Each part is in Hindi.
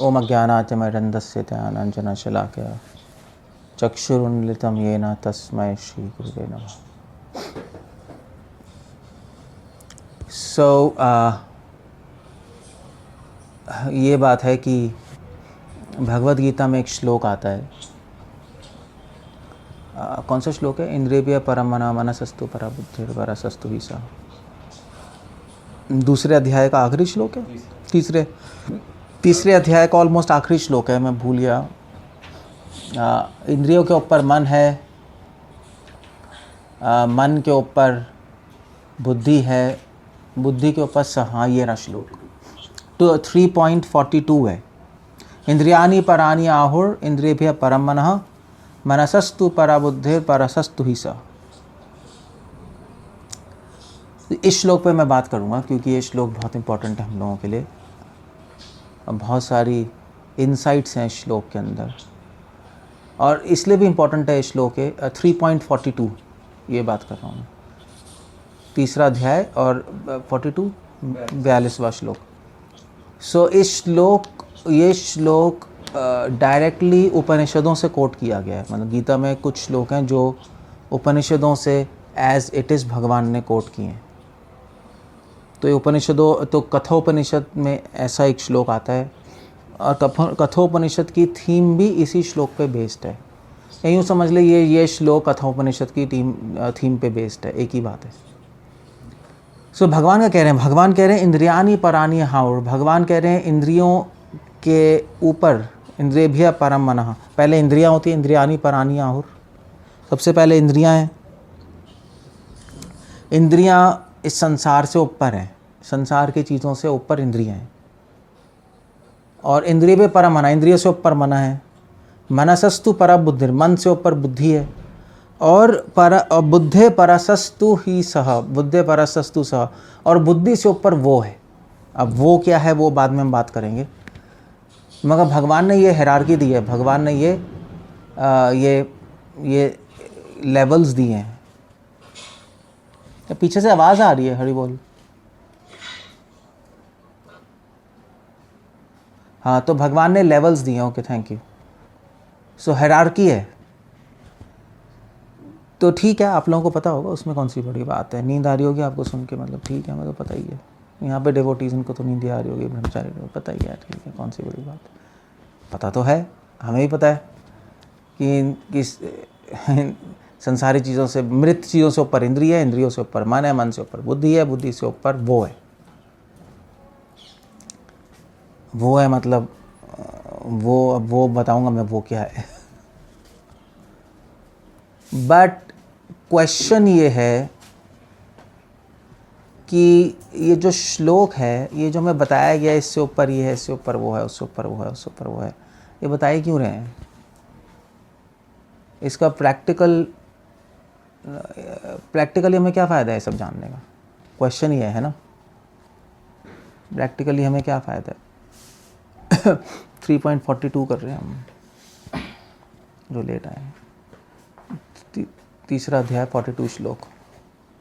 ओम अज्ञानातिमिरन्धस्य ज्ञानाञ्जनशलाकया चक्षुरुन्मिलितं येन तस्मै श्री गुरुवे नमः। ये बात है कि भगवद गीता में एक श्लोक आता है। कौन सा श्लोक है? इंद्रिय परम मना मनसस्तु परा बुद्धिर परसस्तु ही सा। दूसरे अध्याय का आखिरी श्लोक है। तीसरे अध्याय का ऑलमोस्ट आखिरी श्लोक है, मैं भूल गया। इंद्रियों के ऊपर मन है, मन के ऊपर बुद्धि है, बुद्धि के ऊपर हाँ, ये रहा श्लोक। तो 3.42 है। इंद्रियाणि पराणि आहुर इंद्रियभ्यः परम मनः मनसस्तु परा बुद्धिर परसस्तु ही सा। इस श्लोक पे मैं बात करूँगा क्योंकि ये श्लोक बहुत इंपॉर्टेंट है हम लोगों के लिए। बहुत सारी इनसाइट्स हैं इस श्लोक के अंदर, और इसलिए भी इम्पॉर्टेंट है इस श्लोक के 3.42 ये बात कर रहा हूँ, तीसरा अध्याय और 42वां श्लोक। ये श्लोक डायरेक्टली उपनिषदों से कोट किया गया है। मतलब गीता में कुछ श्लोक हैं जो उपनिषदों से एज इट इज़ भगवान ने कोट किए हैं। तो ये कठोपनिषद में ऐसा एक श्लोक आता है, और कठोपनिषद की थीम भी इसी श्लोक पे बेस्ड है। यूँ समझ ले ये श्लोक कठोपनिषद की थीम पे बेस्ड है, एक ही बात है। भगवान क्या कह रहे हैं? भगवान कह रहे हैं इंद्रियाणि पराणि आहुर। भगवान कह रहे हैं इंद्रियों के ऊपर, इंद्रियभ्यः परम मनः। पहले इंद्रियां होती हैं, इंद्रियाणि पराणि आहुर। सबसे पहले इंद्रियां हैं। इंद्रियां इस संसार से ऊपर हैं, संसार की चीज़ों से ऊपर इंद्रियां हैं। और इंद्रियभ्यः परम मनः, इंद्रियों से ऊपर मन है। मनसस्तु परा बुद्धिर, मन से ऊपर बुद्धि है। और बुद्धे परसस्तु ही सह, बुद्धे परसस्तु सह, और बुद्धि से ऊपर वो है। अब वो क्या है वो बाद में हम बात करेंगे, मगर भगवान ने ये हायरार्की दी है, भगवान ने ये लेवल्स दिए हैं। पीछे से आवाज़ आ रही है, हरि बोल। हाँ, तो भगवान ने लेवल्स दिए। Okay, thank you. हायरार्की है, तो ठीक है, आप लोगों को पता होगा, उसमें कौन सी बड़ी बात है। नींद आ रही होगी आपको सुन के, मतलब ठीक है, मुझे तो पता ही है। यहाँ पे डिवोटीज उनको तो नींद आ रही होगी, ब्रह्मचारी को पता ही है, ठीक है, कौन सी बड़ी बात है। पता तो है, हमें भी पता है कि संसारी चीज़ों से, मृत चीज़ों से ऊपर इंद्रिय है, इंद्रियों से ऊपर मन है, मन से ऊपर बुद्धि है, बुद्धि से ऊपर वो है। वो है मतलब वो बताऊंगा मैं वो क्या है। बट क्वेश्चन ये है कि ये जो श्लोक है, ये जो हमें बताया गया, इससे ऊपर ये है, इससे ऊपर वो है, उससे ऊपर वो है, उससे ऊपर वो है, ये बताए क्यों रहे हैं? इसका प्रैक्टिकली हमें क्या फ़ायदा है सब जानने का? क्वेश्चन ये है ना, प्रैक्टिकली हमें क्या फ़ायदा है? 3.42 कर रहे हैं हम, जो लेट आए। तीसरा अध्याय 42 श्लोक।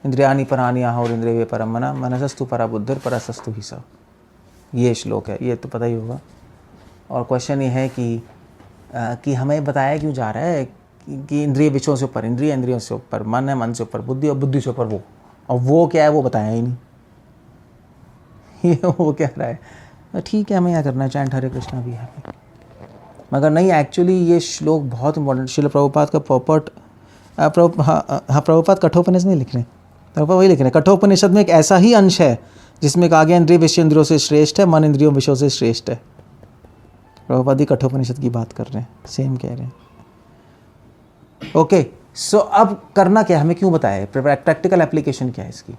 इंद्रियाणि पराणि आहुर इंद्रियभ्यः परम मनः मनसस्तु परा बुद्धिर परसस्तु ही सा। ये श्लोक है, ये तो पता ही होगा। और क्वेश्चन ये है कि हमें बताया क्यों जा रहा है कि इंद्रिय विषयों से ऊपर इंद्रिय, इंद्रियों से ऊपर मन है, मन से ऊपर बुद्धि, और बुद्धि से ऊपर वो। और वो क्या है वो बताया ही नहीं। ये वो कह रहा है, ठीक है, हमें क्या करना है, चैंट हरे कृष्णा भी है, मगर नहीं। एक्चुअली ये श्लोक बहुत इंपॉर्टेंट। श्रील प्रभुपाद का प्रभुपाद कठोपनिषद नहीं लिख रहे हैं, प्रभुपाद वही लिख रहे हैं। कठोपनिषद में एक ऐसा ही अंश है जिसमें कहा गया इंद्रिय विषय इंद्रियों से श्रेष्ठ है, मन इंद्रियों विषयों से श्रेष्ठ है। प्रभुपाद ही कठोपनिषद की बात कर रहे हैं, सेम कह रहे हैं। ओके, अब करना क्या है, हमें क्यों बताया है, प्रैक्टिकल एप्लीकेशन क्या है इसकी?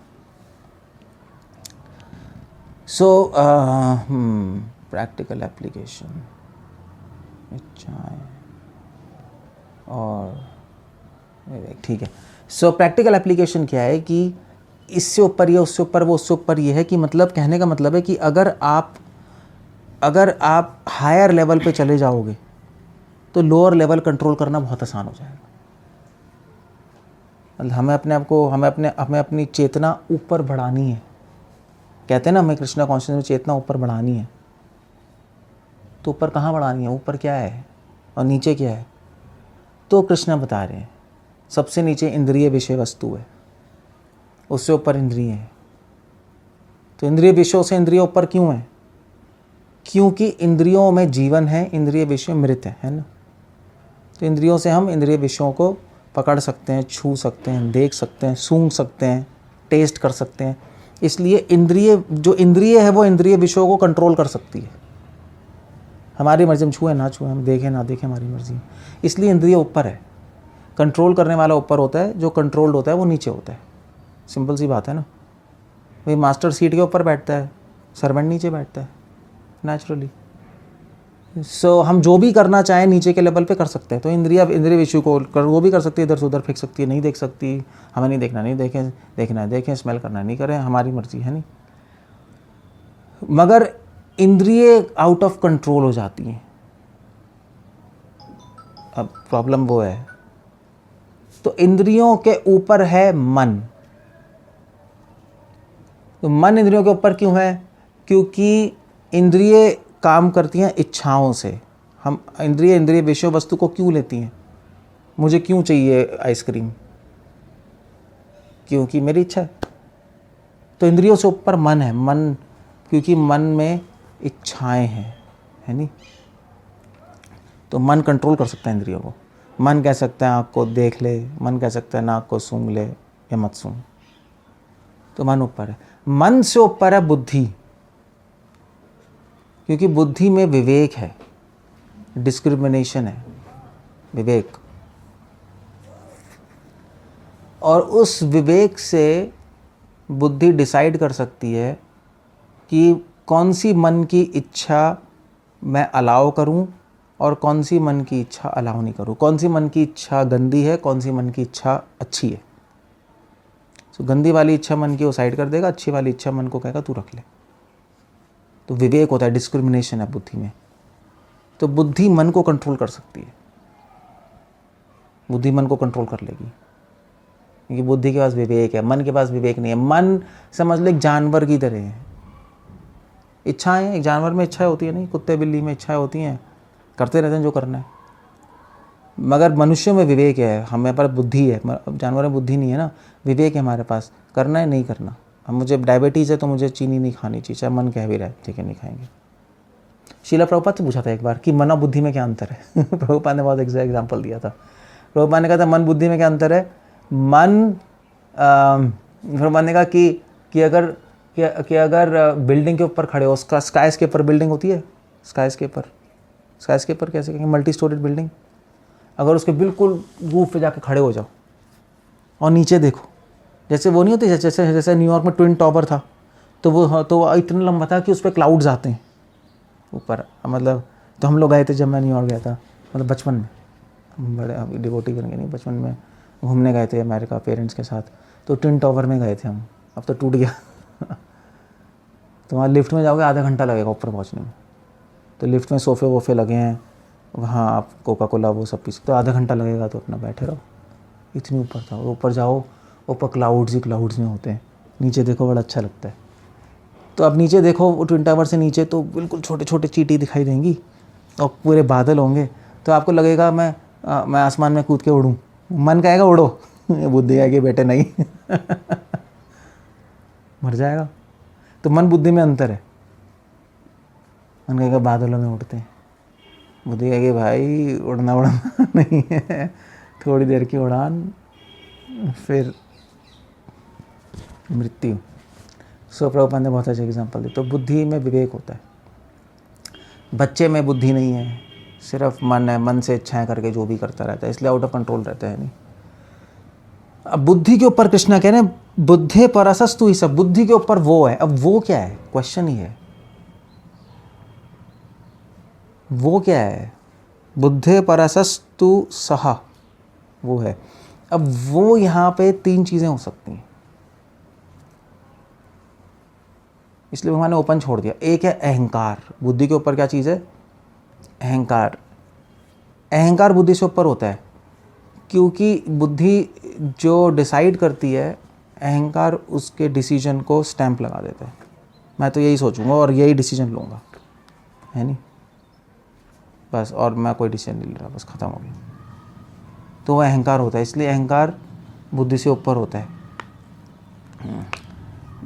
प्रैक्टिकल एप्लीकेशन और ठीक है। प्रैक्टिकल एप्लीकेशन क्या है कि इससे ऊपर ये, उससे ऊपर वो, उससे ऊपर ये है कि मतलब कहने का मतलब है कि अगर आप हायर लेवल पे चले जाओगे तो लोअर लेवल कंट्रोल करना बहुत आसान हो जाएगा। हमें अपनी चेतना ऊपर बढ़ानी है। कहते हैं ना, हमें कृष्णा कॉन्शियसनेस में चेतना ऊपर बढ़ानी है। तो ऊपर कहाँ बढ़ानी है, ऊपर क्या है और नीचे क्या है? तो कृष्ण बता रहे हैं सबसे नीचे इंद्रिय विषय वस्तु है, उससे ऊपर इंद्रिय है। तो इंद्रिय विषयों से इंद्रिय ऊपर क्यों है? क्योंकि इंद्रियों में जीवन है, इंद्रिय विषय मृत है ना। तो इंद्रियों से हम इंद्रिय विषयों को पकड़ सकते हैं, छू सकते हैं, देख सकते हैं, सूंघ सकते हैं, टेस्ट कर सकते हैं। इसलिए इंद्रिय जो इंद्रिय है वो इंद्रिय विषयों को कंट्रोल कर सकती है। हमारी मर्जी, हम छुए ना छुए, हम देखें ना देखें, हमारी मर्जी। इसलिए इंद्रिय ऊपर है। कंट्रोल करने वाला ऊपर होता है, जो कंट्रोल्ड होता है वो नीचे होता है। सिंपल सी बात है ना। भाई मास्टर सीट के ऊपर बैठता है, सर्वेंट नीचे बैठता है नेचुरली। सो हम जो भी करना चाहें नीचे के लेवल पे कर सकते हैं। तो इंद्रिय विषय को वो भी कर सकती है, इधर से उधर फेंक सकती है, नहीं देख सकती, हमें नहीं देखना नहीं देखें, देखना है देखें, स्मेल करना नहीं करें, हमारी मर्जी है नहीं। मगर इंद्रिय आउट ऑफ कंट्रोल हो जाती हैं। अब प्रॉब्लम वो है। तो इंद्रियों के ऊपर है मन। तो मन इंद्रियों के ऊपर क्यों है? क्योंकि इंद्रिय काम करती हैं इच्छाओं से। हम इंद्रिय विषय वस्तु को क्यों लेती हैं? मुझे क्यों चाहिए आइसक्रीम? क्योंकि मेरी इच्छा है। तो इंद्रियों से ऊपर मन है। मन, क्योंकि मन में इच्छाएं हैं, है नहीं। तो मन कंट्रोल कर सकता है इंद्रियों को। मन कह सकता है आँख को देख ले, मन कह सकता है नाक को सूंघ ले या मत सूंघ। तो मन ऊपर है। मन से ऊपर है बुद्धि, क्योंकि बुद्धि में विवेक है, डिस्क्रिमिनेशन है, विवेक। और उस विवेक से बुद्धि डिसाइड कर सकती है कि कौन सी मन की इच्छा मैं अलाउ करूं और कौन सी मन की इच्छा अलाउ नहीं करूं। कौन सी मन की इच्छा गंदी है, कौन सी मन की इच्छा अच्छी है। तो गंदी वाली इच्छा मन की वो साइड कर देगा, अच्छी वाली इच्छा मन को कहेगा तू रख ले। तो विवेक होता है, डिस्क्रिमिनेशन है बुद्धि में। तो बुद्धि मन को कंट्रोल कर सकती है। बुद्धि मन को कंट्रोल कर लेगी, क्योंकि बुद्धि के पास विवेक है, मन के पास विवेक नहीं है। मन समझ लो एक जानवर की तरह है। इच्छाएं, एक जानवर में इच्छाएं होती है नहीं, कुत्ते बिल्ली में इच्छाएं होती हैं, करते रहते हैं जो करना है। मगर मनुष्य में विवेक है, हमें पर बुद्धि है। जानवर में बुद्धि नहीं है ना, विवेक है हमारे पास, करना है नहीं करना। अब मुझे डायबिटीज़ है तो मुझे चीनी नहीं खानी चाहिए, चाहे मन कह भी रहा है, ठीक है नहीं खाएंगे। शीला प्रभुपाद से पूछा था एक बार कि मन और बुद्धि में क्या अंतर है। प्रभुपाद ने बहुत एग्जाम्पल दिया था। प्रभुपाद ने कहा था मन बुद्धि में क्या अंतर है। प्रभुपाद ने कहा कि अगर बिल्डिंग के ऊपर खड़े हो, उसका स्काई स्केपर बिल्डिंग होती है, स्काई स्केपर कैसे कहेंगे, मल्टी स्टोरेड बिल्डिंग। अगर उसके बिल्कुल रूफ पे जाके खड़े हो जाओ और नीचे देखो, जैसे वो नहीं होती, जैसे न्यूयॉर्क में ट्विन टावर था, तो वो इतना लंबा था कि उस पर क्लाउड्स आते हैं ऊपर। मतलब तो हम लोग गए थे, जब मैं न्यूयॉर्क गया था, मतलब बचपन में, हम बड़े अभी डिवोटी बन गए नहीं, बचपन में घूमने गए थे अमेरिका पेरेंट्स के साथ। तो ट्विन टावर में गए थे हम, अब तो टूट गया। तो वहाँ लिफ्ट में जाओगे आधा घंटा लगेगा ऊपर पहुँचने में। तो लिफ्ट में सोफ़े वोफ़े लगे हैं, वहाँ आप कोका कोला वो सब पी सकते हो, आधा घंटा लगेगा तो अपना बैठे रहो। इतनी ऊपर था। ऊपर जाओ, ऊपर क्लाउड्स ही क्लाउड्स में होते हैं, नीचे देखो बड़ा अच्छा लगता है। तो अब नीचे देखो वो ट्विन टावर से नीचे तो बिल्कुल छोटे छोटे चींटी दिखाई देंगी और पूरे बादल होंगे। तो आपको लगेगा मैं आसमान में कूद के उड़ूँ। मन कहेगा उड़ो, बुद्धि कहेगी बेटे नहीं। मर जाएगा। तो मन बुद्धि में अंतर है। मन कहेगा बादलों में उड़ते हैं, बुद्धि कहेगी भाई उड़ना नहीं है, थोड़ी देर की उड़ान फिर मृत्यु। सो प्रभुपाद ने बहुत अच्छे एग्जाम्पल दी। तो बुद्धि में विवेक होता है। बच्चे में बुद्धि नहीं है, सिर्फ मन है, मन से इच्छाएं करके जो भी करता रहता है, इसलिए आउट ऑफ कंट्रोल रहता है नहीं। अब बुद्धि के ऊपर कृष्णा कह रहे हैं बुद्धे परसस्तु ही सब, बुद्धि के ऊपर वो है। अब वो क्या है, क्वेश्चन ही है, वो क्या है। बुद्धे परसस्तु सहा, वो है। अब वो यहाँ पे तीन चीज़ें हो सकती हैं, इसलिए भगवान ने ओपन छोड़ दिया। एक है अहंकार। बुद्धि के ऊपर क्या चीज़ है, अहंकार। अहंकार बुद्धि से ऊपर होता है, क्योंकि बुद्धि जो डिसाइड करती है, अहंकार उसके डिसीजन को स्टैंप लगा देता है। मैं तो यही सोचूंगा और यही डिसीजन लूँगा, है नहीं। बस, और मैं कोई डिसीजन नहीं ले रहा, बस ख़त्म हो गया। तो वह अहंकार होता है। इसलिए अहंकार बुद्धि से ऊपर होता है।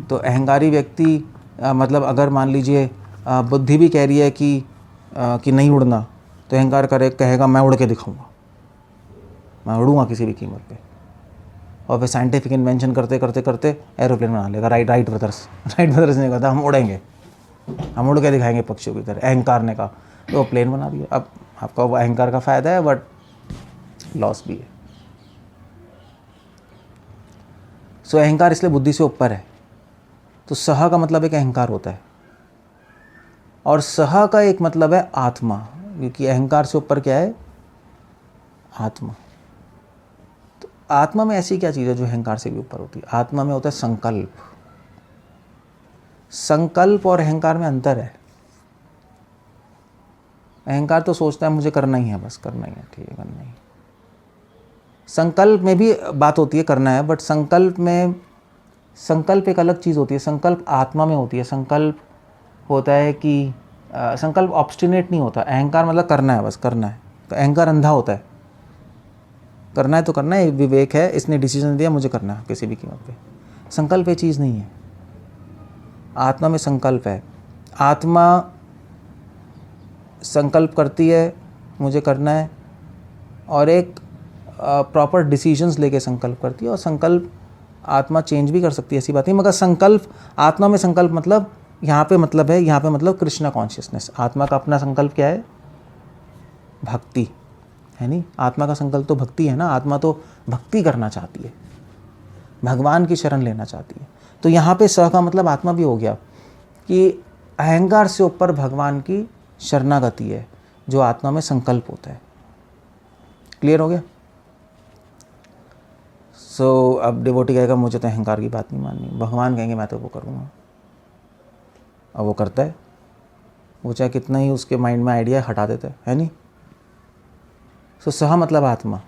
तो अहंकारी व्यक्ति मतलब अगर मान लीजिए बुद्धि भी कह रही है कि नहीं उड़ना, तो अहंकार कहेगा मैं उड़ के दिखाऊंगा, मैं उड़ूंगा किसी भी कीमत पे। और फिर साइंटिफिक इन्वेंशन करते करते करते एरोप्लेन बना लेगा। राइट ब्रदर्स ने कहा था हम उड़ेंगे, हम उड़ के दिखाएंगे पक्षियों की तरह। अहंकार ने कहा, तो प्लेन बना दिया। अब आपका वो अहंकार का फ़ायदा है, बट लॉस भी है। सो अहंकार इसलिए बुद्धि से ऊपर है। तो सह का मतलब एक अहंकार होता है, और सह का एक मतलब है आत्मा, क्योंकि अहंकार से ऊपर क्या है? आत्मा। तो आत्मा में ऐसी क्या चीज़ है जो अहंकार से भी ऊपर होती है? आत्मा में होता है संकल्प। संकल्प और अहंकार में अंतर है। अहंकार तो सोचता है मुझे करना ही है, बस करना ही है, ठीक है करना ही है। संकल्प में भी बात होती है करना है, बट संकल्प एक अलग चीज़ होती है। संकल्प आत्मा में होती है। संकल्प होता है कि संकल्प ऑब्स्टिनेट नहीं होता। अहंकार मतलब करना है, बस करना है। तो अहंकार अंधा होता है, करना है तो करना है, विवेक है, इसने डिसीजन दिया मुझे करना है किसी भी कीमत पे। संकल्प ये चीज़ नहीं है। आत्मा में संकल्प है। आत्मा संकल्प करती है मुझे करना है, और एक प्रॉपर डिसीजंस लेके संकल्प करती है। और संकल्प आत्मा चेंज भी कर सकती है, ऐसी बात नहीं, मगर संकल्प आत्मा में संकल्प मतलब यहाँ पे मतलब कृष्णा कॉन्शियसनेस। आत्मा का अपना संकल्प क्या है? भक्ति है। नहीं, आत्मा का संकल्प तो भक्ति है ना। आत्मा तो भक्ति करना चाहती है, भगवान की शरण लेना चाहती है। तो यहाँ पे स का मतलब आत्मा भी हो गया कि अहंकार से ऊपर भगवान की शरणागति है, जो आत्मा में संकल्प होता है। क्लियर हो गया? सो अब डिवोटी कहेगा मुझे तो अहंकार की बात नहीं माननी। भगवान कहेंगे मैं तो वो करूँगा, और वो करता है। वो चाहे कितना ही उसके माइंड में आइडिया हटा देता है नहीं। सो सह मतलब आत्मा,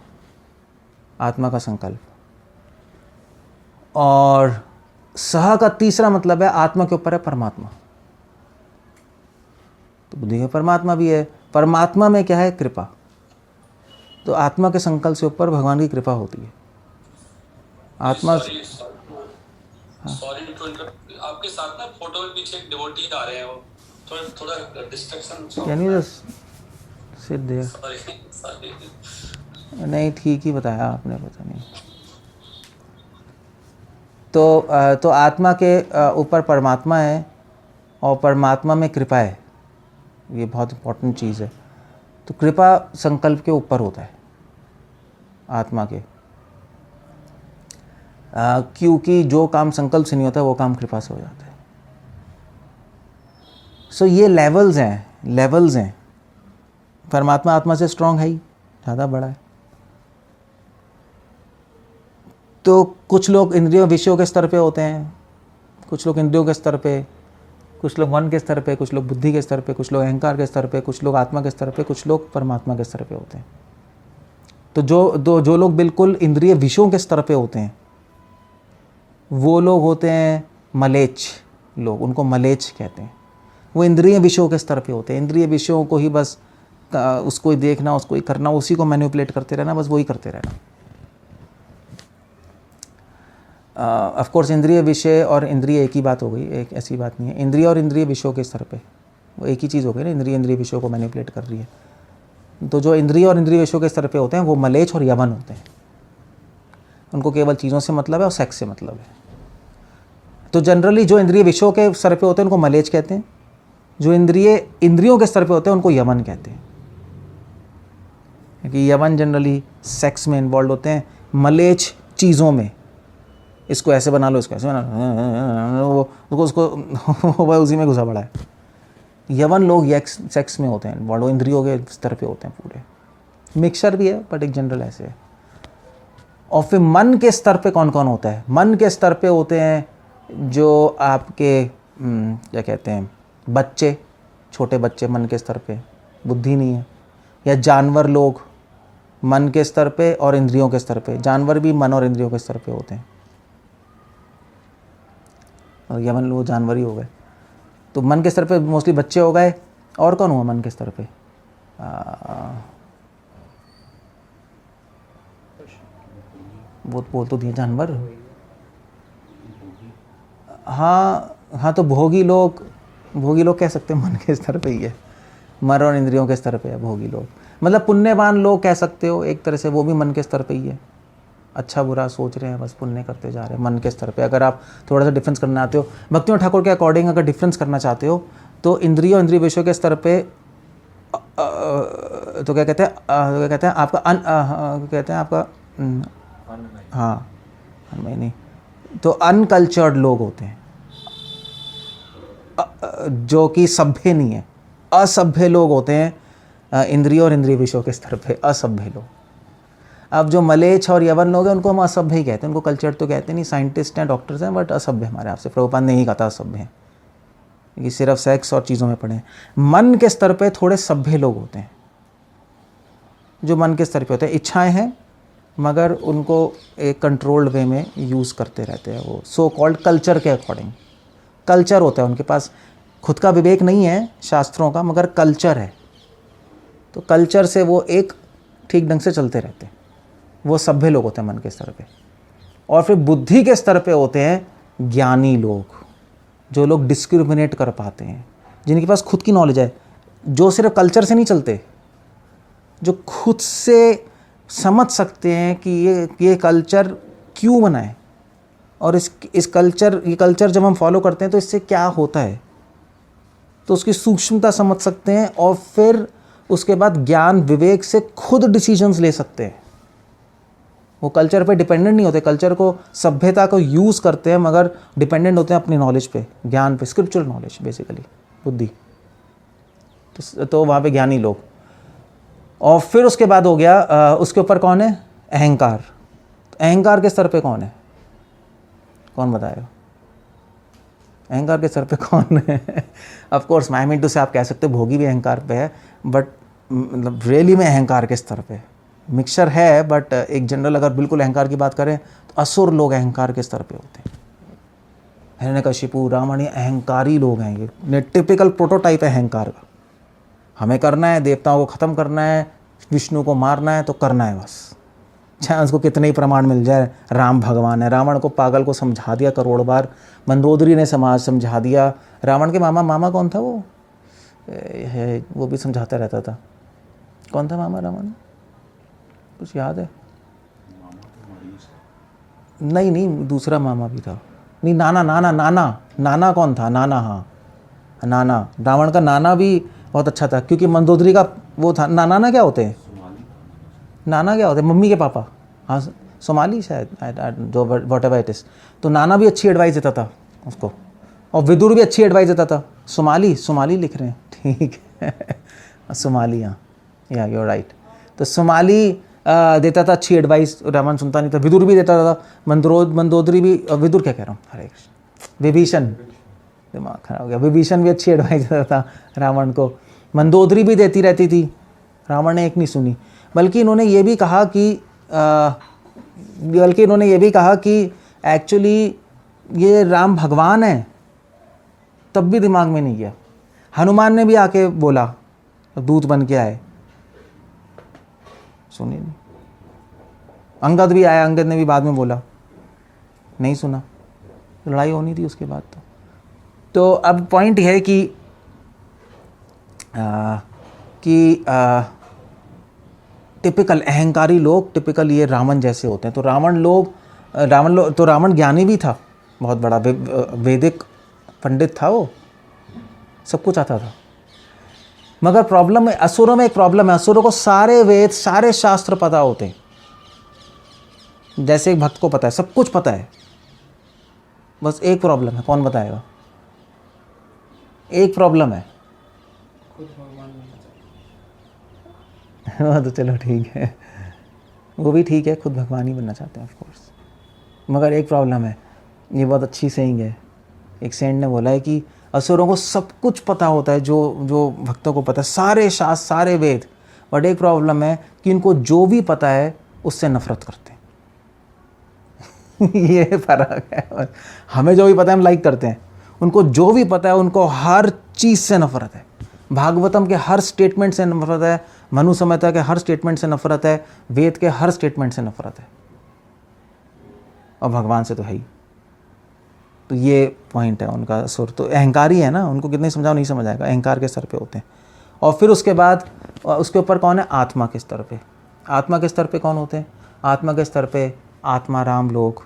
आत्मा का संकल्प। और सह का तीसरा मतलब है आत्मा के ऊपर है परमात्मा। तो बुद्धि में परमात्मा भी है। परमात्मा में क्या है? कृपा। तो आत्मा के संकल्प से ऊपर भगवान की कृपा होती है। आत्मा सॉरी टू इंटरप्ट, आपके साथ ना फोटो में पीछे एक डिवोटी आ रहे हैं, वो थोड़ा distraction. Can you just sit there? Sorry नहीं, ठीक ही बताया आपने, पता नहीं। तो आत्मा के ऊपर परमात्मा है, और परमात्मा में कृपा है। ये बहुत इंपॉर्टेंट चीज़ है। तो कृपा संकल्प के ऊपर होता है आत्मा के, क्योंकि जो काम संकल्प से नहीं होता वो काम कृपा से हो जाता है। सो ये लेवल्स हैं। परमात्मा आत्मा से स्ट्रांग है ही, ज़्यादा बड़ा है। तो कुछ लोग इंद्रियों विषयों के स्तर पे होते हैं, कुछ लोग इंद्रियों के स्तर पे, कुछ लोग मन के स्तर पे, कुछ लोग बुद्धि के स्तर पे, कुछ लोग अहंकार के स्तर पे, कुछ लोग आत्मा के स्तर पे, कुछ लोग परमात्मा के स्तर पे होते हैं। तो जो लोग बिल्कुल इंद्रिय विषयों के स्तर पे होते हैं, वो लोग होते हैं मलेच्छ लोग। उनको मलेच्छ कहते हैं। वो इंद्रिय विषयों के स्तर पे होते हैं। इंद्रिय विषयों को ही बस उसको ही देखना, उसको ही करना, उसी को मैनिपुलेट करते रहना, बस वही करते रहना। ऑफ कोर्स इंद्रिय विषय और इंद्रिय एक ही बात हो गई, एक ऐसी बात नहीं है। इंद्रिय और इंद्रिय विषयों के स्तर पे वो एक ही चीज़ हो गई ना। इंद्रिय विषयों को मैनिपुलेट कर रही है। तो जो इंद्रिय और इंद्रिय विषयों के स्तर पे होते हैं वो मलेच्छ और यवन होते हैं। उनको केवल चीज़ों से मतलब है और सेक्स से मतलब है। तो जनरली जो इंद्रिय विषयों के स्तर पे होते हैं उनको मलेच्छ कहते हैं। जो इंद्रियों के स्तर पे होते हैं उनको यवन कहते हैं, क्योंकि यवन जनरली सेक्स में इन्वॉल्व होते हैं, मलेच्छ चीज़ों में। इसको ऐसे बना लो, इसको ऐसे बना लो, उसको उसी में घुसा पड़ा है। यवन लोग सेक्स में होते हैं इन्वॉल्व, वो इंद्रियों के स्तर पे होते हैं पूरे। मिक्सचर भी है, बट एक जनरल ऐसे है। और फिर मन के स्तर पे कौन कौन होता है? मन के स्तर पे होते हैं जो आपके क्या कहते हैं, बच्चे, छोटे बच्चे मन के स्तर पे, बुद्धि नहीं है। या जानवर लोग मन के स्तर पे और इंद्रियों के स्तर पे। जानवर भी मन और इंद्रियों के स्तर पे होते हैं, और यवन लोग जानवर ही हो गए। तो मन के स्तर पे मोस्टली बच्चे हो गए। और कौन हुआ मन के स्तर पे? वो बोल तो दिए जानवर। हाँ हाँ, तो भोगी लोग कह सकते हैं, मन के स्तर पे ही है, मन और इंद्रियों के स्तर पे है भोगी लोग। मतलब पुण्यवान लोग कह सकते हो एक तरह से, वो भी मन के स्तर पे ही है, अच्छा बुरा सोच रहे हैं, बस पुण्य करते जा रहे हैं मन के स्तर पे। अगर आप थोड़ा सा डिफरेंस करना चाहते हो भक्तियों ठाकुर के अकॉर्डिंग, अगर डिफरेंस करना चाहते हो तो इंद्रिय विषयों के स्तर पे तो क्या कहते हैं आपका कहते हैं आपका हाँ नहीं, तो अनकल्चर्ड लोग होते हैं, जो कि सभ्य नहीं है, असभ्य लोग होते हैं इंद्रिय और इंद्रिय विषयों के स्तर पे, असभ्य लोग। अब जो मलेच्छ और यवन लोग हैं उनको हम असभ्य ही कहते हैं, उनको कल्चर तो कहते नहीं, साइंटिस्ट हैं, डॉक्टर्स हैं, बट असभ्य हमारे आपसे प्रभुपाद ने ही कहा था असभ्य हैं, कि सिर्फ सेक्स और चीज़ों में पड़े हैं। मन के स्तर पे थोड़े सभ्य लोग होते हैं, जो मन के स्तर पे होते हैं, इच्छाएं हैं मगर उनको एक कंट्रोल्ड वे में यूज़ करते रहते हैं, वो सो कॉल्ड कल्चर के अकॉर्डिंग। कल्चर होता है उनके पास, खुद का विवेक नहीं है शास्त्रों का, मगर कल्चर है, तो कल्चर से वो एक ठीक ढंग से चलते रहते हैं, वो सभ्य लोग होते हैं मन के स्तर पे। और फिर बुद्धि के स्तर पे होते हैं ज्ञानी लोग, जो लोग डिस्क्रिमिनेट कर पाते हैं, जिनके पास खुद की नॉलेज है, जो सिर्फ कल्चर से नहीं चलते, जो खुद से समझ सकते हैं कि ये कल्चर क्यों बना है, और ये कल्चर जब हम फॉलो करते हैं तो इससे क्या होता है, तो उसकी सूक्ष्मता समझ सकते हैं, और फिर उसके बाद ज्ञान विवेक से खुद डिसीजंस ले सकते हैं। वो कल्चर पे डिपेंडेंट नहीं होते, कल्चर को, सभ्यता को यूज़ करते हैं मगर डिपेंडेंट होते हैं अपनी नॉलेज पे, ज्ञान पे, स्पिरिचुअल नॉलेज बेसिकली, बुद्धि। तो वहाँ पे ज्ञानी लोग। और फिर उसके बाद हो गया उसके ऊपर कौन है, अहंकार। अहंकार के स्तर पे कौन है, कौन बताएगा अहंकार के स्तर पे कौन है? Of course I mean to say आप कह सकते हो भोगी भी अहंकार पे है, बट मतलब रियली में अहंकार के स्तर पे मिक्सचर है, बट एक जनरल अगर बिल्कुल अहंकार की बात करें तो असुर लोग अहंकार के स्तर पे होते हैं। हिरण्यकशिपु, रावण, ये अहंकारी लोग हैं, ये टिपिकल प्रोटोटाइप है अहंकार का। हमें करना है, देवताओं को ख़त्म करना है, विष्णु को मारना है तो करना है बस, चाहे उसको कितने ही प्रमाण मिल जाए। राम भगवान है, रावण को पागल को समझा दिया करोड़ बार, मंदोदरी ने समाज समझा दिया। रावण के मामा कौन था, वो भी समझाता रहता था। कौन था मामा रावण, कुछ याद है? नहीं दूसरा मामा भी था, नहीं नाना कौन था, नाना, हाँ नाना, रावण का नाना भी बहुत अच्छा था, क्योंकि मंदोदरी का वो था। नाना क्या होते हैं, नाना क्या होते हैं, मम्मी के पापा, हाँ सोमाली शायद, जो वॉट एवर इट इज़। तो नाना भी अच्छी एडवाइस देता था उसको, और विदुर भी अच्छी एडवाइस देता था। सोमाली लिख रहे हैं, ठीक है सोमाली, हाँ या यू राइट। तो सोमाली देता था अच्छी एडवाइस, रावण सुनता नहीं था। विदुर भी देता था, मंदोदरी भी, विदुर क्या कह रहा हूँ, हरे कृष्ण, विभीषण, दिमाग खराब हो गया, विभीषण भी अच्छी एडवाइस देता था रावण को। मंदोदरी भी देती रहती थी, रावण ने एक नहीं सुनी। बल्कि इन्होंने ये भी कहा कि एक्चुअली ये राम भगवान है, तब भी दिमाग में नहीं गया। हनुमान ने भी आके बोला, दूत बन के आए, सुनिए नहीं। अंगद भी आया, अंगद ने भी बाद में बोला, नहीं सुना, लड़ाई होनी थी उसके बाद। तो अब पॉइंट है कि टिपिकल अहंकारी लोग, टिपिकल ये रावण जैसे होते हैं। तो रावण ज्ञानी भी था, बहुत बड़ा वैदिक पंडित था, वो सब कुछ आता था। मगर प्रॉब्लम है, असुरों में एक प्रॉब्लम है, असुरों को सारे वेद, सारे शास्त्र पता होते हैं, जैसे एक भक्त को पता है, सब कुछ पता है। बस एक प्रॉब्लम है, कौन बताएगा? एक प्रॉब्लम है, हाँ तो चलो ठीक है, वो भी ठीक है, खुद भगवान ही बनना चाहते हैं ऑफ कोर्स। मगर एक प्रॉब्लम है, ये बहुत अच्छी सेइंग है, एक सेंट ने बोला है कि असुरों को सब कुछ पता होता है, जो भक्तों को पता है, सारे शास्त्र, सारे वेद। बट एक प्रॉब्लम है कि इनको जो भी पता है उससे नफरत करते हैं ये फर्क है। हमें जो भी पता है हम लाइक करते हैं, उनको जो भी पता है उनको हर चीज़ से नफरत है। भागवतम के हर स्टेटमेंट से नफरत है, मनु संहिता के हर स्टेटमेंट से नफरत है, वेद के हर स्टेटमेंट से नफरत है, और भगवान से तो है ही। तो ये पॉइंट है उनका। असुर तो अहंकारी है ना, उनको कितने समझाओ नहीं समझ आएगा, अहंकार के स्तर पे होते हैं। और फिर उसके बाद उसके ऊपर कौन है? आत्मा के स्तर पे। आत्मा के स्तर पे कौन होते हैं? आत्मा के स्तर पे आत्माराम लोग,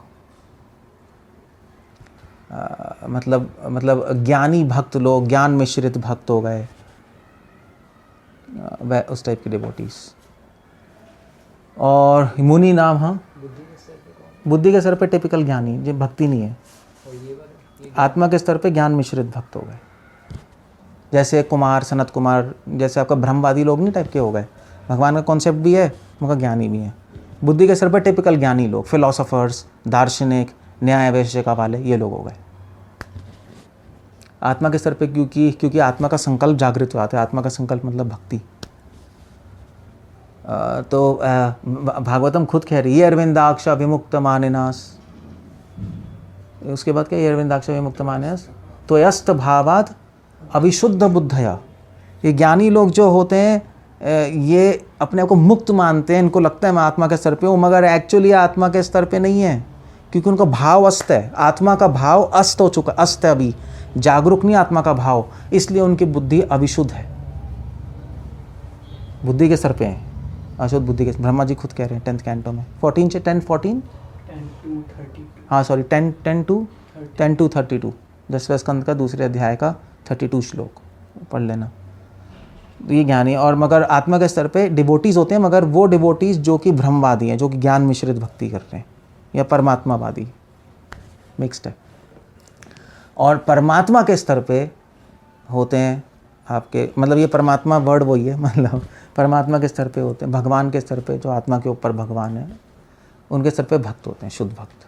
मतलब ज्ञानी भक्त लोग, ज्ञान मिश्रित भक्त हो गए, वह उस टाइप के डिवोटीज। और मुनि नाम, हाँ, बुद्धि के स्तर पे टिपिकल ज्ञानी, जो भक्ति नहीं है। आत्मा के स्तर पे ज्ञान मिश्रित भक्त हो गए, जैसे कुमार, सनत कुमार, जैसे आपका ब्रह्मवादी लोग नहीं टाइप के हो गए, भगवान का कॉन्सेप्ट भी है, उनका ज्ञानी भी है। बुद्धि के स्तर पर टिपिकल ज्ञानी लोग, फिलोसोफर्स, दार्शनिक, न्याय वैशेषिका वाले, ये लोग हो गए। आत्मा के स्तर पे क्योंकि आत्मा का संकल्प जागृत हो जाता है। आत्मा का संकल्प मतलब भक्ति। तो भागवतम खुद कह रही है अरविंदाक्ष विमुक्त मानिनास। उसके बाद क्या? अरविंदाक्ष विमुक्त मानिनास तो यस्त भावाद अविशुद्ध बुद्धया। ये ज्ञानी लोग जो होते हैं ये अपने आप को मुक्त मानते हैं, इनको लगता है मैं आत्मा के स्तर पे हूँ, मगर एक्चुअली आत्मा के स्तर पे नहीं है, क्योंकि उनका भाव अस्त है। आत्मा का भाव अस्त हो चुका, अस्त है, अभी जागरूक नहीं आत्मा का भाव, इसलिए उनकी बुद्धि अविशुद्ध है, बुद्धि के स्तर पे है, अशुद्ध बुद्धि के। ब्रह्मा जी खुद कह रहे हैं 10th कैंटो में 10 to 32 10वें स्कंद का दूसरे अध्याय का 32 श्लोक पढ़ लेना। तो ये ज्ञानी, और मगर आत्मा के स्तर पे डिवोटीज होते हैं, मगर वो डिवोटीज जो कि ब्रह्मवादी हैं, जो कि ज्ञान मिश्रित भक्ति कर रहे हैं, या परमात्मावादी, मिक्स्ड है। और परमात्मा के स्तर पे होते हैं आपके, मतलब ये परमात्मा वर्ड वही है, मतलब परमात्मा के स्तर पे होते हैं, भगवान के स्तर पे, जो आत्मा के ऊपर भगवान है, उनके स्तर पे भक्त होते हैं, शुद्ध भक्त।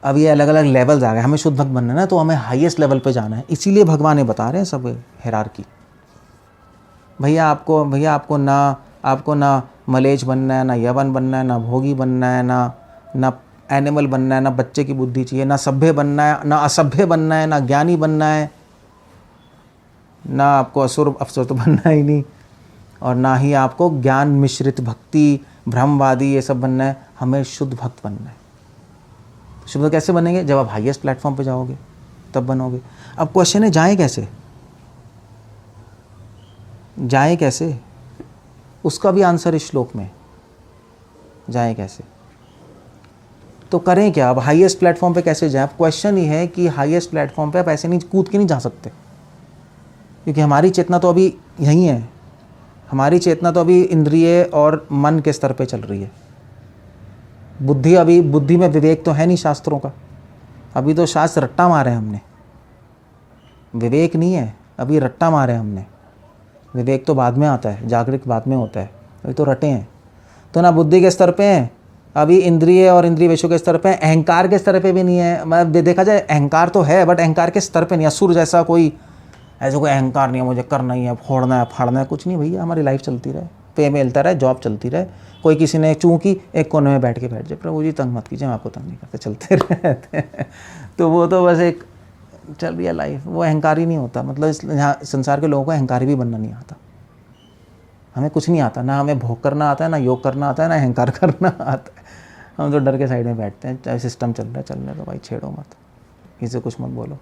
अब ये अलग अलग लेवल्स आ गए। हमें शुद्ध भक्त बनना है ना, तो हमें हाईएस्ट लेवल पे जाना है, इसीलिए भगवान ये बता रहे हैं सब हिरार्की। भैया आपको ना मलेच बनना है, ना यवन बनना है, ना भोगी बनना है, ना एनिमल बनना है, ना बच्चे की बुद्धि चाहिए, ना सभ्य बनना है, ना असभ्य बनना है, ना ज्ञानी बनना है, ना आपको अफसर तो बनना ही नहीं, और ना ही आपको ज्ञान मिश्रित भक्ति, ब्रह्मवादी ये सब बनना है। हमें शुद्ध भक्त बनना है। शुद्ध कैसे बनेंगे? जब आप हाईएस्ट प्लेटफॉर्म पे जाओगे तब बनोगे। अब क्वेश्चन है जाए कैसे? जाए कैसे? उसका भी आंसर इस श्लोक में। जाए कैसे? तो करें क्या? अब हाईएस्ट प्लेटफॉर्म पे कैसे जाएं? अब क्वेश्चन ही है कि हाईएस्ट प्लेटफॉर्म पे आप ऐसे नहीं कूद के नहीं जा सकते, क्योंकि हमारी चेतना तो अभी यहीं है। हमारी चेतना तो अभी इंद्रिय और मन के स्तर पे चल रही है। बुद्धि में विवेक तो है नहीं शास्त्रों का। अभी तो शास्त्र रट्टा मारे हमने, विवेक नहीं है, अभी रट्टा मारे हमने। विवेक तो बाद में आता है, जागृत बाद में होता है, अभी तो रटे हैं। तो ना बुद्धि के स्तर पे हैं, अभी इंद्रिय और इंद्रिय विषयों के स्तर पे, अहंकार के स्तर पे भी नहीं है। मतलब देखा जाए अहंकार तो है, बट अहंकार के स्तर पे नहीं। असुर जैसा कोई ऐसा कोई अहंकार नहीं है, मुझे करना ही है, फोड़ना है, फाड़ना है, कुछ नहीं भैया। हमारी लाइफ चलती रहे, पे मिलता रहे, जॉब चलती रहे। कोई किसी ने चूंकि एक कोने में बैठ जाए, प्रभु जी तंग मत कीजिए, हम आपको तंग नहीं करते, चलते रहते हैं। तो वो तो बस एक चल रही है लाइफ, वो अहंकारी नहीं होता। मतलब यहाँ संसार के लोगों को अहंकारी भी बनना नहीं आता। हमें कुछ नहीं आता, ना हमें भोग करना आता है, ना योग करना आता है, ना अहंकार करना आता है। हम तो डर के साइड में बैठते हैं, चाहे सिस्टम चल रहा है, चल रहा है तो भाई छेड़ो मत, किसी से कुछ मत बोलो।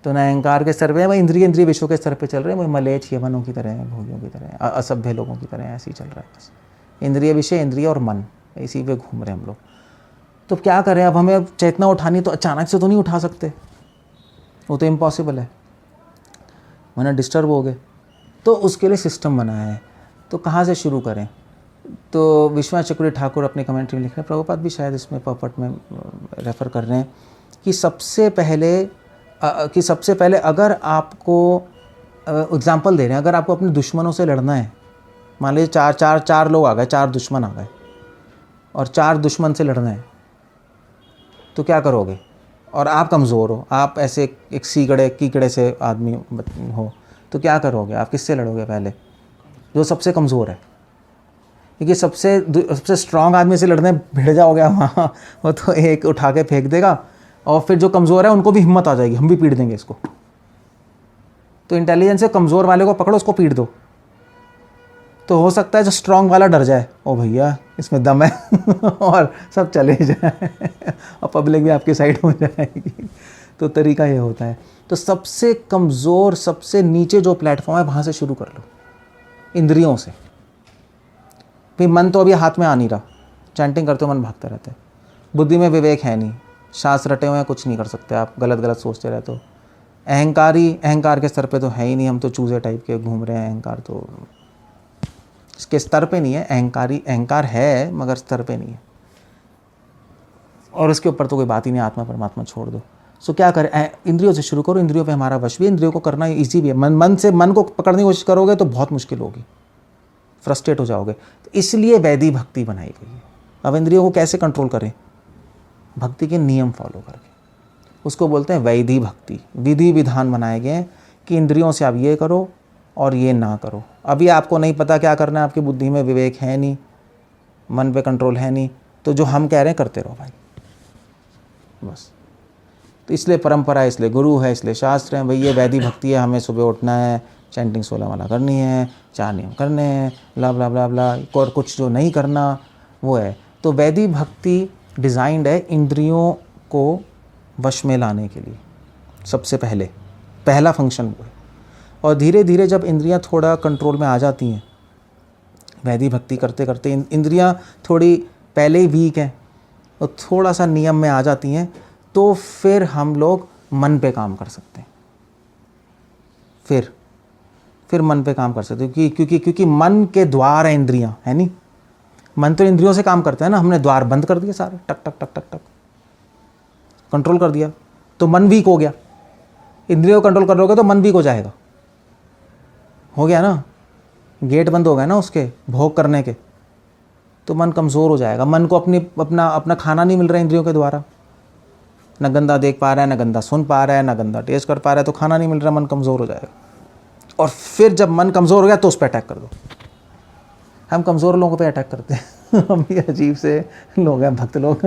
तो ना अहंकार के स्तर पे, वही इंद्रिय विषयों के स्तर पे चल रहे हैं, वही मलेच्छ यवनों की तरह, भोगियों की तरह, असभ्य लोगों की तरह ऐसे ही चल रहा है। बस इंद्रिय विषय, इंद्रिय और मन, इसी पे घूम रहे हैं हम लोग। तो क्या करें? अब हमें चेतना उठानी तो अचानक से तो नहीं उठा सकते, वो तो इम्पॉसिबल है, वरना डिस्टर्ब हो गए। तो उसके लिए सिस्टम बनाया है। तो कहाँ से शुरू करें? तो विश्वनाथ चक्रवर्ती ठाकुर अपने कमेंट्री में लिख रहे हैं, प्रभुपाद भी शायद इसमें पॉपट में रेफ़र कर रहे हैं कि सबसे पहले अगर आपको एग्जांपल दे रहे हैं, अगर आपको अपने दुश्मनों से लड़ना है, मान लीजिए चार लोग आ गए, 4 दुश्मन आ गए, और 4 दुश्मन से लड़ना है, तो क्या करोगे? और आप कमज़ोर हो, आप ऐसे एक कीकड़े से आदमी हो, तो क्या करोगे? आप किससे लड़ोगे? पहले जो सबसे कमज़ोर है, क्योंकि सबसे स्ट्रॉन्ग आदमी से लड़ने भिड़ जाओगे वहाँ, वो तो एक उठा के फेंक देगा और फिर जो कमज़ोर है उनको भी हिम्मत आ जाएगी, हम भी पीट देंगे इसको। तो इंटेलिजेंस से कमज़ोर वाले को पकड़ो, उसको पीट दो, तो हो सकता है जो स्ट्रांग वाला डर जाए, ओ भैया इसमें दम है और सब चले जाए और पब्लिक भी आपकी साइड हो जाएगी। तो तरीका ये होता है। तो सबसे कमज़ोर, सबसे नीचे जो प्लेटफॉर्म है वहाँ से शुरू कर लो, इंद्रियों से। भाई मन तो अभी हाथ में आ नहीं रहा, चैंटिंग करते हो मन भागता रहता है, बुद्धि में विवेक है नहीं, शास्त्र रटे हुए हैं, कुछ नहीं कर सकते आप, गलत गलत सोचते रहते हो। अहंकार के स्तर पे तो है ही नहीं, हम तो चूजे टाइप के घूम रहे हैं। अहंकार तो इसके स्तर पे नहीं है, अहंकार है मगर स्तर पे नहीं है, और उसके ऊपर तो कोई बात ही नहीं, आत्मा परमात्मा छोड़ दो। सो क्या करें, इंद्रियों से शुरू करो। इंद्रियों पे हमारा वश भी है, इंद्रियों को करना ईजी भी है। मन को पकड़ने की कोशिश करोगे तो बहुत मुश्किल होगी, फ्रस्ट्रेट हो जाओगे। तो इसलिए वैदिक भक्ति बनाई गई है। अब इंद्रियों को कैसे कंट्रोल करें? भक्ति के नियम फॉलो करके, उसको बोलते हैं वैदिक भक्ति। विधि विधान बनाए गए हैं कि इंद्रियों से आप ये करो और ये ना करो। अभी आपको नहीं पता क्या करना है, आपकी बुद्धि में विवेक है नहीं, मन पे कंट्रोल है नहीं, तो जो हम कह रहे हैं करते रहो भाई, बस। तो इसलिए परंपरा है, इसलिए गुरु है, इसलिए शास्त्र हैं। भाई ये वैदिक भक्ति है, हमें सुबह उठना है, चैंटिंग 16 माला करनी है, 4 नियम करने हैं, ब्ला ब्ला ब्ला ब्ला, और कुछ जो नहीं करना वो है। तो वैदिक भक्ति डिज़ाइंड है इंद्रियों को वश में लाने के लिए। सबसे पहला फंक्शन वो है। और धीरे धीरे जब इंद्रियां थोड़ा कंट्रोल में आ जाती हैं, वैदिक भक्ति करते करते इंद्रियां थोड़ी पहले ही वीक हैं और थोड़ा सा नियम में आ जाती हैं, तो फिर हम लोग मन पे काम कर सकते हैं। फिर मन पे काम कर सकते हैं, क्योंकि मन के द्वार है इंद्रियां, है नहीं? मन तो इंद्रियों से काम करता है ना, हमने द्वार बंद कर दिए सारे, टक टक टक टक टक, कंट्रोल कर दिया तो मन वीक हो गया। इंद्रियों को कंट्रोल कर लोगे तो मन वीक हो जाएगा, हो गया ना, गेट बंद हो गया ना उसके भोग करने के, तो मन कमज़ोर हो जाएगा। मन को अपना खाना नहीं मिल रहा है इंद्रियों के द्वारा, न गंदा देख पा रहा है, न गंदा सुन पा रहा है, न गंदा टेस्ट कर पा रहा है, तो खाना नहीं मिल रहा, मन कमज़ोर हो जाएगा। और फिर जब मन कमज़ोर हो गया तो उस पर अटैक कर दो। हम कमज़ोर लोगों पे अटैक करते हैं हम भी अजीब से लोग हैं, भक्त लोग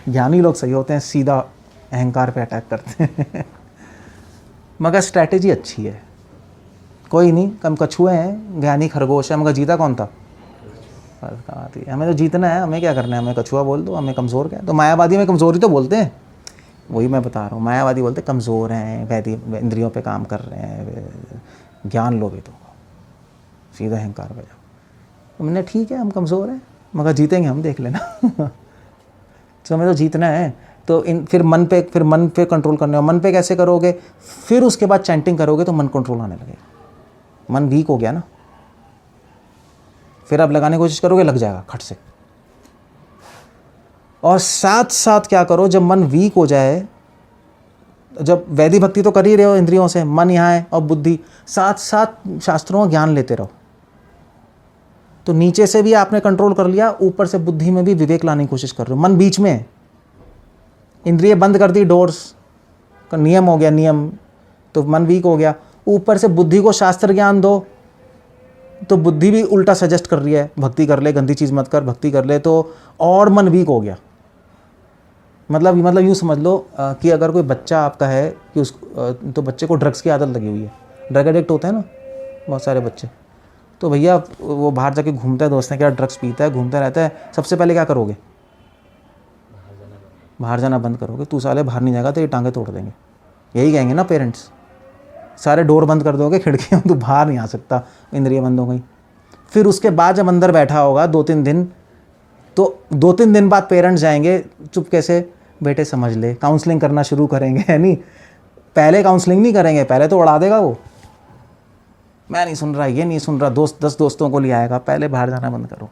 ज्ञानी लोग सही होते हैं, सीधा अहंकार पे अटैक करते हैं मगर स्ट्रैटेजी अच्छी है। कोई नहीं, कम कछुए हैं, ज्ञानी खरगोश है, मगर जीता कौन था? हमें तो जीतना है, हमें क्या करना है? हमें कछुआ बोल दो, हमें कमज़ोर क्या है? तो मायावादी में कमज़ोरी तो बोलते हैं, वही मैं बता रहा हूँ। मायावादी बोलते हैं कमज़ोर हैं, वैदिक इंद्रियों पे काम कर रहे हैं, ज्ञान लोगे तो सीधा अहंकार पे जाओ। मैंने ठीक है, हम कमज़ोर हैं मगर जीतेंगे हम, देख लेना तो हमें तो जीतना है। तो फिर मन पे कंट्रोल करने, और मन पे कैसे करोगे? फिर उसके बाद चैंटिंग करोगे तो मन कंट्रोल आने लगेगा। मन वीक हो गया ना, फिर आप लगाने की कोशिश करोगे, लग जाएगा खट से। और साथ साथ क्या करो, जब मन वीक हो जाए, जब वैदिक भक्ति तो कर ही रहे हो इंद्रियों से, मन यहाँ है और बुद्धि, साथ साथ शास्त्रों का ज्ञान लेते रहो। तो नीचे से भी आपने कंट्रोल कर लिया, ऊपर से बुद्धि में भी विवेक लाने की कोशिश कर रहे हो। मन बीच में है, इंद्रिय बंद कर दी, डोर्स का नियम हो गया, नियम, तो मन वीक हो गया। ऊपर से बुद्धि को शास्त्र ज्ञान दो, तो बुद्धि भी उल्टा सजेस्ट कर रही है, भक्ति कर ले, गंदी चीज़ मत कर, भक्ति कर ले, तो और मन वीक हो गया। मतलब यूँ समझ लो कि अगर कोई बच्चा आपका है कि तो बच्चे को ड्रग्स की आदत लगी हुई है, ड्रग एडिक्ट होते हैं ना बहुत सारे बच्चे, तो भैया वो बाहर जाके घूमता है, दोस्त ने क्या ड्रग्स पीता है, घूमता रहता है, सबसे पहले क्या करोगे? बाहर जाना बंद करोगे। तू साले बाहर नहीं जाएगा तो ये टांगे तोड़ देंगे, यही कहेंगे ना पेरेंट्स। सारे डोर बंद कर दोगे, खिड़कियाँ, तू बाहर नहीं आ सकता, इंद्रियाँ बंद हो गई। फिर उसके बाद जब अंदर बैठा होगा 2-3 दिन, तो 2-3 दिन बाद पेरेंट्स जाएंगे चुप कैसे, बेटे समझ ले, काउंसलिंग करना शुरू करेंगे, है नहीं? पहले काउंसलिंग नहीं करेंगे, पहले तो उड़ा देगा वो, मैं नहीं सुन रहा, ये नहीं सुन रहा, 10 दोस्तों को ले आएगा, पहले बाहर जाना बंद करो।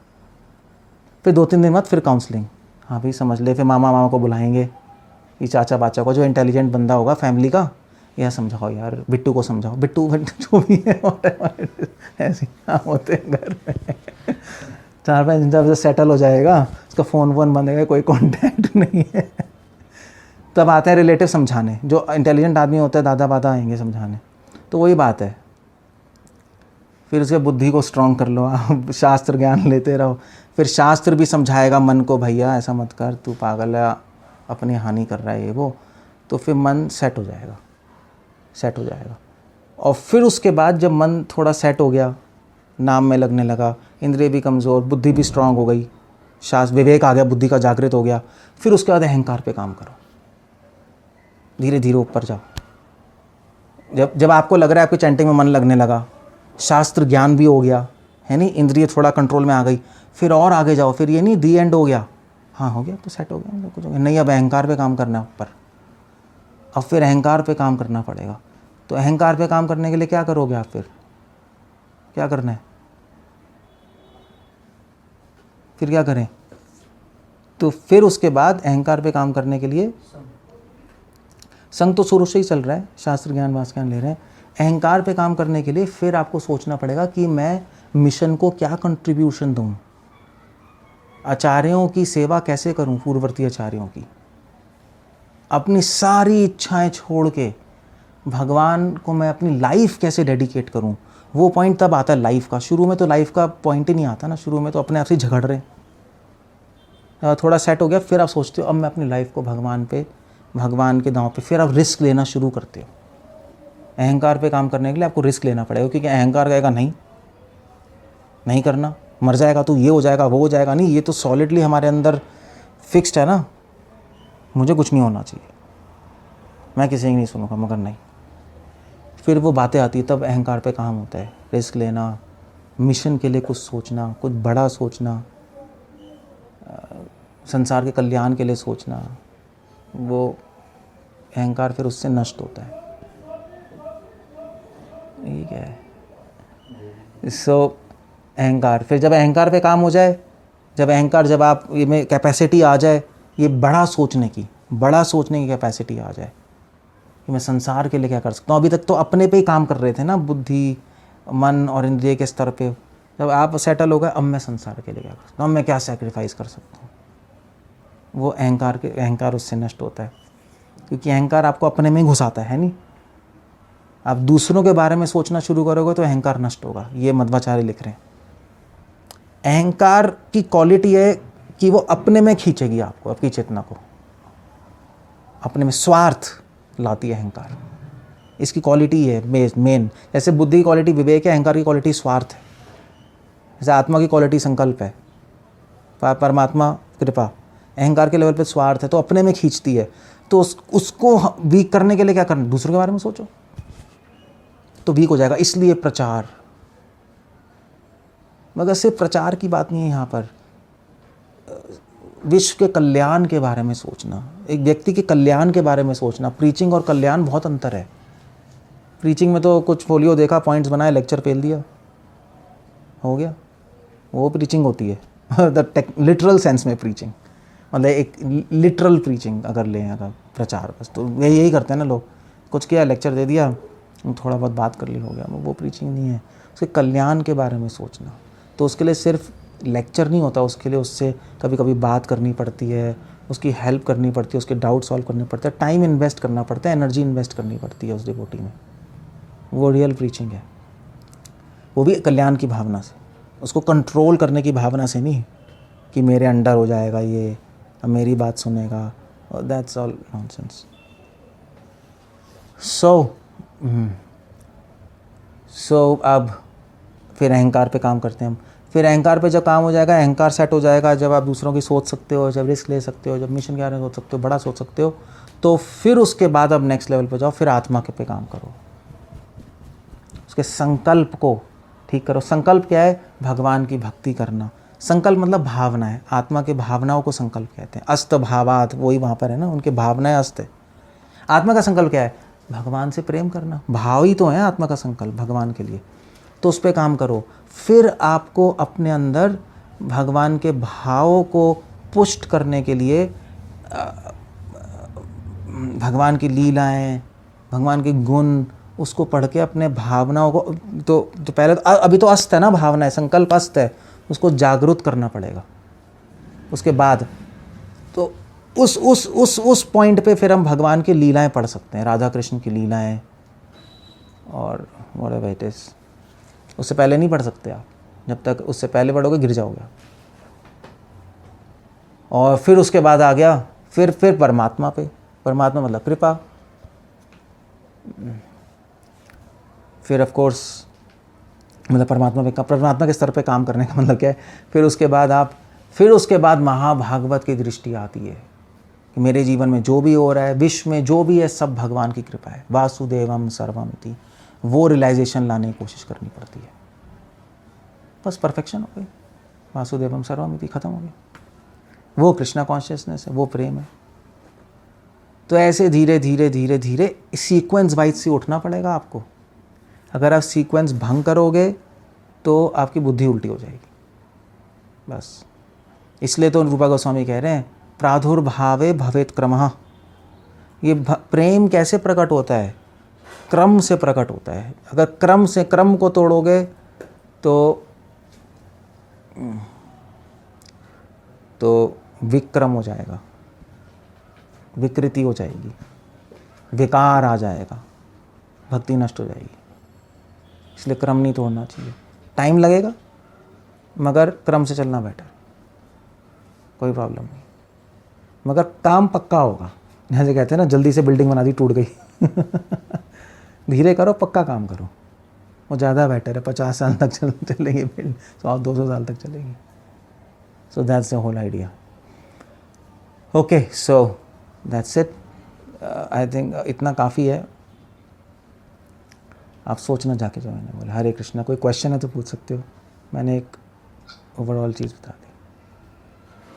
फिर 2-3 दिन बाद फिर काउंसलिंग, हाँ भाई समझ ले। फिर मामा को बुलाएंगे, ये चाचा बाचा को, जो इंटेलिजेंट बंदा होगा फैमिली का, यह समझाओ यार, बिट्टू को समझाओ, बिट्टू जो भी है ऐसे काम होते हैं घर में 4-5 दिन जब सेटल हो जाएगा, उसका फ़ोन बंद है, कोई कॉन्टैक्ट नहीं है, तब आते हैं रिलेटिव समझाने, जो इंटेलिजेंट आदमी होता है, दादा बादा आएंगे समझाने। तो वही बात है, फिर उसके बुद्धि को स्ट्रॉन्ग कर लो, आप शास्त्र ज्ञान लेते रहो, फिर शास्त्र भी समझाएगा मन को, भैया ऐसा मत कर, तू पागल है, अपनी हानि कर रहा है ये वो, तो फिर मन सेट हो जाएगा, सेट हो जाएगा। और फिर उसके बाद जब मन थोड़ा सेट हो गया, नाम में लगने लगा, इंद्रिय भी कमज़ोर, बुद्धि भी स्ट्रांग हो गई, शास्त्र विवेक आ गया, बुद्धि का जागृत हो गया, फिर उसके बाद अहंकार पे काम करो, धीरे धीरे ऊपर जाओ। जब आपको लग रहा है आपकी चैंटिंग में मन लगने लगा, शास्त्र ज्ञान भी हो गया है नहीं, इंद्रिय थोड़ा कंट्रोल में आ गई, फिर और आगे जाओ। फिर ये नहीं दी एंड हो गया, हाँ हो गया तो सेट हो गया, कुछ हो गया नहीं, अब अहंकार पे काम करना है ऊपर। अब फिर अहंकार पे काम करना पड़ेगा। तो अहंकार पे काम करने के लिए क्या करोगे आप? फिर क्या करना है? फिर क्या करें? तो फिर उसके बाद अहंकार पे काम करने के लिए संग तो शुरू से ही चल रहा है, शास्त्र ज्ञान वास ज्ञान ले रहे हैं। अहंकार पे काम करने के लिए फिर आपको सोचना पड़ेगा कि मैं मिशन को क्या कंट्रीब्यूशन दूं, आचार्यों की सेवा कैसे करूं, पूर्ववर्ती आचार्यों की। अपनी सारी इच्छाएं छोड़ के भगवान को मैं अपनी लाइफ कैसे डेडिकेट करूं। वो पॉइंट तब आता है लाइफ का। शुरू में तो लाइफ का पॉइंट ही नहीं आता ना, शुरू में तो अपने आप से झगड़ रहे। थोड़ा सेट हो गया, फिर आप सोचते हो अब मैं अपनी लाइफ को भगवान के दांव पे, फिर आप रिस्क लेना शुरू करते हो। अहंकार पे काम करने के लिए आपको रिस्क लेना पड़ेगा, क्योंकि अहंकार कहेगा नहीं करना, मर जाएगा तो, ये हो जाएगा वो हो जाएगा। नहीं, ये तो सॉलिडली हमारे अंदर फिक्स्ड है ना, मुझे कुछ नहीं होना चाहिए, मैं किसी की नहीं सुनूंगा, मगर नहीं। फिर वो बातें आती है, तब अहंकार पे काम होता है। रिस्क लेना, मिशन के लिए कुछ सोचना, कुछ बड़ा सोचना, संसार के कल्याण के लिए सोचना, वो अहंकार फिर उससे नष्ट होता है। ठीक है। सो अहंकार, फिर जब अहंकार पे काम हो जाए, जब आप ये में कैपेसिटी आ जाए, ये बड़ा सोचने की कैपेसिटी आ जाए कि मैं संसार के लिए क्या कर सकता हूँ। अभी तक तो अपने पे ही काम कर रहे थे ना, बुद्धि, मन और इंद्रिय के स्तर पे। जब आप सेटल हो गए, अब मैं संसार के लिए क्या कर सकता हूँ, अब मैं क्या सेक्रीफाइस कर सकता हूँ, वो अहंकार उससे नष्ट होता है। क्योंकि अहंकार आपको अपने में ही घुसाता है नहीं। आप दूसरों के बारे में सोचना शुरू करोगे तो अहंकार नष्ट होगा। ये मध्वाचार्य लिख रहे हैं। अहंकार की क्वालिटी है कि वो अपने में खींचेगी आपको, आपकी चेतना को अपने में, स्वार्थ लाती है अहंकार। इसकी क्वालिटी है मेन। जैसे बुद्धि की क्वालिटी विवेक है, अहंकार की क्वालिटी स्वार्थ है। जैसे आत्मा की क्वालिटी संकल्प है, परमात्मा कृपा। अहंकार के लेवल पे स्वार्थ है, तो अपने में खींचती है। तो उसको वीक करने के लिए क्या करना? दूसरों के बारे में सोचो, तो वीक हो जाएगा। इसलिए प्रचार, मगर सिर्फ प्रचार की बात नहीं है यहाँ पर। विश्व के कल्याण के बारे में सोचना, एक व्यक्ति के कल्याण के बारे में सोचना। प्रीचिंग और कल्याण बहुत अंतर है। प्रीचिंग में तो कुछ फोलियो देखा, पॉइंट्स बनाए, लेक्चर फेल दिया, हो गया, वो प्रीचिंग होती है। द लिटरल सेंस में प्रीचिंग, मतलब एक लिटरल प्रीचिंग अगर लें, अगर प्रचार, बस तो यही करते हैं ना लोग। कुछ किया, लेक्चर दे दिया, थोड़ा बहुत बात कर ली, हो गया, वो प्रीचिंग नहीं है। उसके कल्याण के बारे में सोचना, तो उसके लिए सिर्फ लेक्चर नहीं होता, उसके लिए उससे कभी कभी बात करनी पड़ती है, उसकी हेल्प करनी पड़ती है, उसके डाउट सॉल्व करने पड़ते हैं, टाइम इन्वेस्ट करना पड़ता है, एनर्जी इन्वेस्ट करनी पड़ती है उस डिवोटी में। वो रियल प्रीचिंग है, वो भी कल्याण की भावना से, उसको कंट्रोल करने की भावना से नहीं कि मेरे अंडर हो जाएगा ये, अब मेरी बात सुनेगा, दैट्स ऑल नॉनसेंस। सो अब फिर अहंकार पे काम करते हैं हम। फिर अहंकार पे जब काम हो जाएगा, अहंकार सेट हो जाएगा, जब आप दूसरों की सोच सकते हो, जब रिस्क ले सकते हो, जब मिशन के बारे में सोच सकते हो, बड़ा सोच सकते हो, तो फिर उसके बाद अब नेक्स्ट लेवल पे जाओ, फिर आत्मा के पे काम करो। उसके संकल्प को ठीक करो। संकल्प क्या है? भगवान की भक्ति करना। संकल्प मतलब भावना है, आत्मा के भावनाओं को संकल्प कहते हैं। अस्त भावात, वही वहाँ पर है ना, उनके भावनाएं अस्त है। आत्मा का संकल्प क्या है? भगवान से प्रेम करना। भाव ही तो है आत्मा का संकल्प भगवान के लिए, तो उस पर काम करो। फिर आपको अपने अंदर भगवान के भावों को पुष्ट करने के लिए भगवान की लीलाएं, भगवान के गुण, उसको पढ़ के अपने भावनाओं को, तो पहले तो अभी तो अस्त है ना, भावना है, संकल्प अस्त है, उसको जागरूक करना पड़ेगा। उसके बाद तो उस पॉइंट पे फिर हम भगवान की लीलाएं पढ़ सकते हैं, राधा कृष्ण की लीलाएं और व्हाटएवर इट इज। उससे पहले नहीं पढ़ सकते आप, जब तक उससे पहले पढ़ोगे गिर जाओगे। और फिर उसके बाद आ गया फिर परमात्मा पे, परमात्मा मतलब कृपा, फिर ऑफ कोर्स मतलब परमात्मा के स्तर पे काम करने का मतलब क्या है, फिर उसके बाद महाभागवत की दृष्टि आती है कि मेरे जीवन में जो भी हो रहा है, विश्व में जो भी है, सब भगवान की कृपा है, वासुदेवम सर्वमिति, वो रियलाइजेशन लाने की कोशिश करनी पड़ती है। बस परफेक्शन हो गई, वासुदेवम सर्वमिति खत्म हो गया, वो कृष्णा कॉन्शियसनेस है, वो प्रेम है। तो ऐसे धीरे धीरे धीरे धीरे सीक्वेंस वाइज से उठना पड़ेगा आपको। अगर आप सीक्वेंस भंग करोगे तो आपकी बुद्धि उल्टी हो जाएगी। बस इसलिए तो रूपा गोस्वामी कह रहे हैं प्रादुर्भावे भवेत क्रमः। ये प्रेम कैसे प्रकट होता है? क्रम से प्रकट होता है। अगर क्रम को तोड़ोगे तो विक्रम हो जाएगा, विकृति हो जाएगी, विकार आ जाएगा, भक्ति नष्ट हो जाएगी। इसलिए क्रम नहीं तोड़ना चाहिए। टाइम लगेगा मगर क्रम से चलना बेटर, कोई प्रॉब्लम नहीं, मगर काम पक्का होगा। जैसे कहते हैं ना, जल्दी से बिल्डिंग बना दी टूट गई धीरे करो, पक्का काम करो, वो ज़्यादा बेटर है। 50 साल तक चलेगी बिल्डिंग, 100-200 साल तक चलेगी। So that's the whole idea. Okay, so that's it. I think इतना काफ़ी है। आप सोचना जाके जो मैंने बोला। हरे कृष्णा। कोई क्वेश्चन है तो पूछ सकते हो, मैंने एक ओवरऑल चीज़ बता दी।